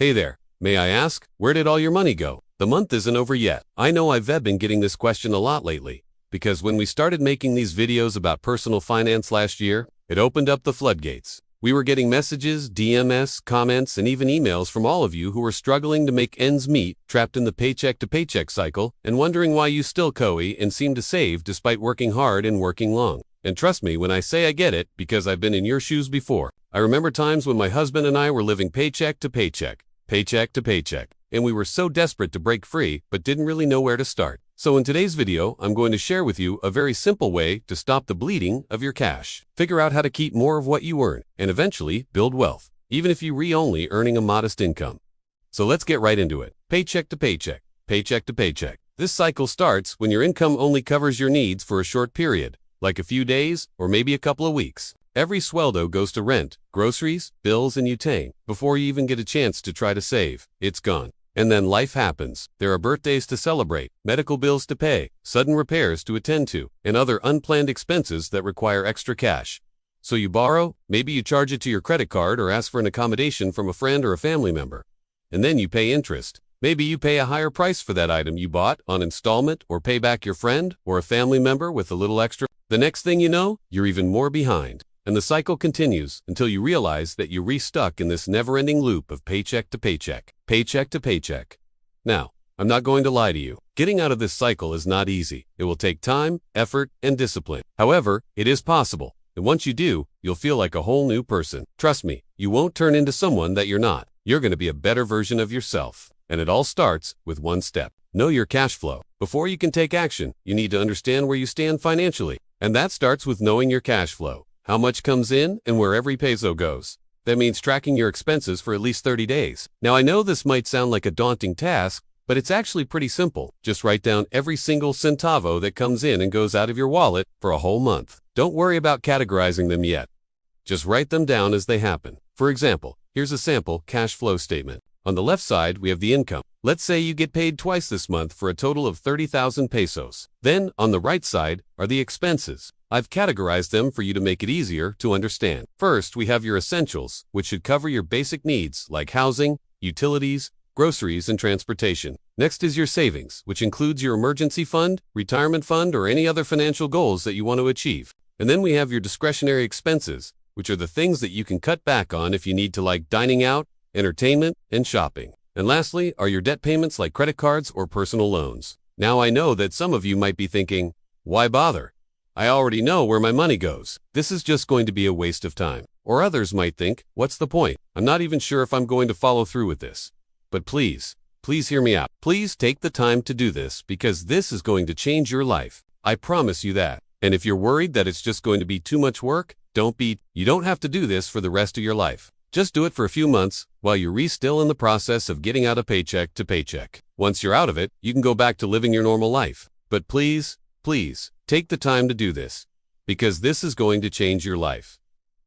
Hey there, may I ask, where did all your money go? The month isn't over yet. I know I've been getting this question a lot lately, because when we started making these videos about personal finance last year, it opened up the floodgates. We were getting messages, DMs, comments, and even emails from all of you who were struggling to make ends meet, trapped in the paycheck to paycheck cycle, and wondering why you still coey and seem to save despite working hard and working long. And trust me when I say I get it, because I've been in your shoes before. I remember times when my husband and I were living paycheck to paycheck, and we were so desperate to break free, but didn't really know where to start. So in today's video, I'm going to share with you a very simple way to stop the bleeding of your cash. Figure out how to keep more of what you earn, and eventually build wealth, even if you're only earning a modest income. So let's get right into it. Paycheck to paycheck, paycheck to paycheck. This cycle starts when your income only covers your needs for a short period, like a few days or maybe a couple of weeks. Every Sweldo goes to rent, groceries, bills, and utang. Before you even get a chance to try to save, it's gone. And then life happens. There are birthdays to celebrate, medical bills to pay, sudden repairs to attend to, and other unplanned expenses that require extra cash. So you borrow, maybe you charge it to your credit card or ask for an accommodation from a friend or a family member. And then you pay interest. Maybe you pay a higher price for that item you bought on installment or pay back your friend or a family member with a little extra. The next thing you know, you're even more behind. And the cycle continues until you realize that you're re-stuck in this never-ending loop of paycheck to paycheck, paycheck to paycheck. Now, I'm not going to lie to you. Getting out of this cycle is not easy. It will take time, effort, and discipline. However, it is possible. And once you do, you'll feel like a whole new person. Trust me, you won't turn into someone that you're not. You're going to be a better version of yourself. And it all starts with one step. Know your cash flow. Before you can take action, you need to understand where you stand financially. And that starts with knowing your cash flow. How much comes in and where every peso goes. That means tracking your expenses for at least 30 days. Now I know this might sound like a daunting task, but it's actually pretty simple. Just write down every single centavo that comes in and goes out of your wallet for a whole month. Don't worry about categorizing them yet. Just write them down as they happen. For example, here's a sample cash flow statement. On the left side, we have the income. Let's say you get paid twice this month for a total of 30,000 pesos. Then, on the right side, are the expenses. I've categorized them for you to make it easier to understand. First, we have your essentials, which should cover your basic needs like housing, utilities, groceries, and transportation. Next is your savings, which includes your emergency fund, retirement fund, or any other financial goals that you want to achieve. And then we have your discretionary expenses, which are the things that you can cut back on if you need to, like dining out, entertainment, and shopping. And lastly are your debt payments like credit cards or personal loans. Now I know that some of you might be thinking, why bother? I already know where my money goes. This is just going to be a waste of time. Or others might think, what's the point? I'm not even sure if I'm going to follow through with this. But please hear me out. Please take the time to do this because this is going to change your life. I promise you that. And if you're worried that it's just going to be too much work, you don't have to do this for the rest of your life. Just do it for a few months while you're still in the process of getting out of paycheck to paycheck. Once you're out of it, you can go back to living your normal life. But please, take the time to do this, because this is going to change your life.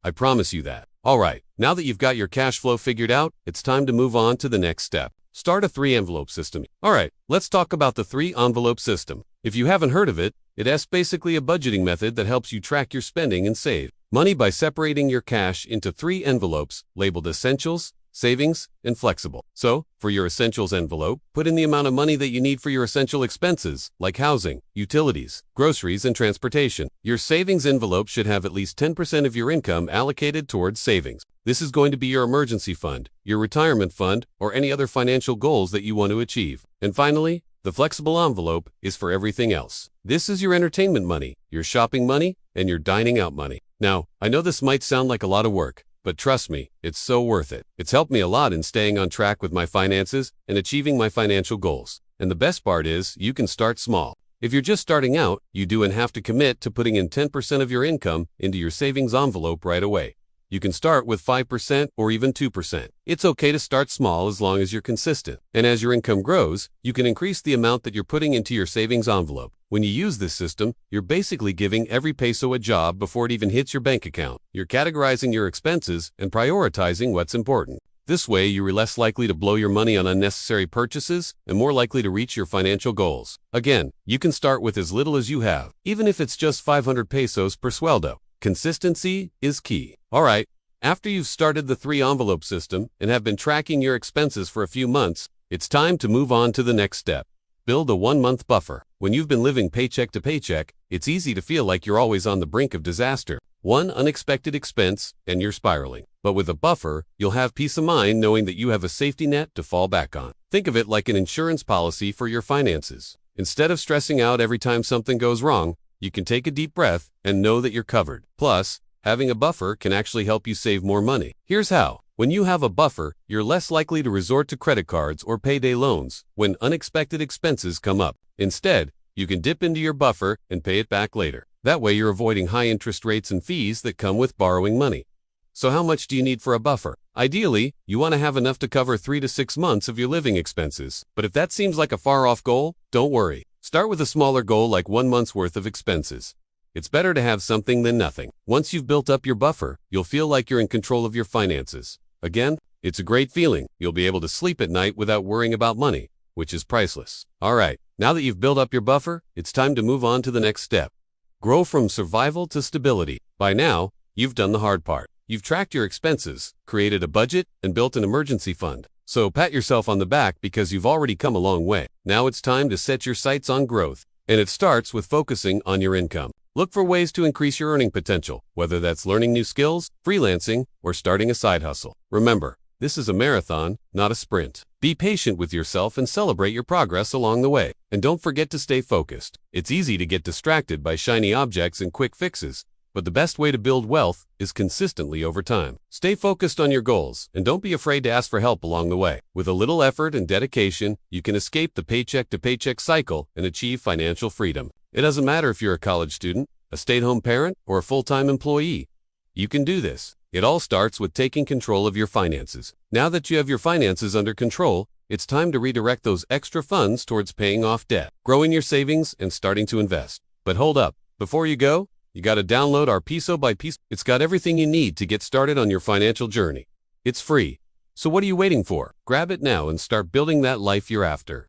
I promise you that. Alright, now that you've got your cash flow figured out, it's time to move on to the next step. Start a 3-envelope system. Alright, let's talk about the 3-envelope system. If you haven't heard of it, it's basically a budgeting method that helps you track your spending and save money by separating your cash into 3 envelopes labeled essentials, savings, and flexible. So, for your essentials envelope, put in the amount of money that you need for your essential expenses, like housing, utilities, groceries, and transportation. Your savings envelope should have at least 10% of your income allocated towards savings. This is going to be your emergency fund, your retirement fund, or any other financial goals that you want to achieve. And finally, the flexible envelope is for everything else. This is your entertainment money, your shopping money, and your dining out money. Now, I know this might sound like a lot of work, but trust me, it's so worth it. It's helped me a lot in staying on track with my finances and achieving my financial goals. And the best part is, you can start small. If you're just starting out, you don't have to commit to putting in 10% of your income into your savings envelope right away. You can start with 5% or even 2%. It's okay to start small as long as you're consistent. And as your income grows, you can increase the amount that you're putting into your savings envelope. When you use this system, you're basically giving every peso a job before it even hits your bank account. You're categorizing your expenses and prioritizing what's important. This way, you're less likely to blow your money on unnecessary purchases and more likely to reach your financial goals. Again, you can start with as little as you have, even if it's just 500 pesos per Sweldo. Consistency is key. Alright, After you've started the 3-envelope system and have been tracking your expenses for a few months, it's time to move on to the next step. Build a 1-month buffer. When you've been living paycheck to paycheck, it's easy to feel like you're always on the brink of disaster. One unexpected expense, and you're spiraling. But with a buffer, you'll have peace of mind knowing that you have a safety net to fall back on. Think of it like an insurance policy for your finances. Instead of stressing out every time something goes wrong, you can take a deep breath and know that you're covered. Plus, having a buffer can actually help you save more money. Here's how. When you have a buffer, you're less likely to resort to credit cards or payday loans when unexpected expenses come up. Instead, you can dip into your buffer and pay it back later. That way you're avoiding high interest rates and fees that come with borrowing money. So how much do you need for a buffer? Ideally, you want to have enough to cover 3 to 6 months of your living expenses. But if that seems like a far-off goal, don't worry. Start with a smaller goal like 1 month's worth of expenses. It's better to have something than nothing. Once you've built up your buffer, you'll feel like you're in control of your finances. Again, it's a great feeling. You'll be able to sleep at night without worrying about money, which is priceless. All right, now that you've built up your buffer, it's time to move on to the next step. Grow from survival to stability. By now, you've done the hard part. You've tracked your expenses, created a budget, and built an emergency fund. So pat yourself on the back because you've already come a long way. Now it's time to set your sights on growth. And it starts with focusing on your income. Look for ways to increase your earning potential, whether that's learning new skills, freelancing, or starting a side hustle. Remember, this is a marathon, not a sprint. Be patient with yourself and celebrate your progress along the way. And don't forget to stay focused. It's easy to get distracted by shiny objects and quick fixes, but the best way to build wealth is consistently over time. Stay focused on your goals, and don't be afraid to ask for help along the way. With a little effort and dedication, you can escape the paycheck-to-paycheck cycle and achieve financial freedom. It doesn't matter if you're a college student, a stay-at-home parent, or a full-time employee. You can do this. It all starts with taking control of your finances. Now that you have your finances under control, it's time to redirect those extra funds towards paying off debt, growing your savings, and starting to invest. But hold up. Before you go, you got to download our Piso by Piso. It's got everything you need to get started on your financial journey. It's free. So what are you waiting for? Grab it now and start building that life you're after.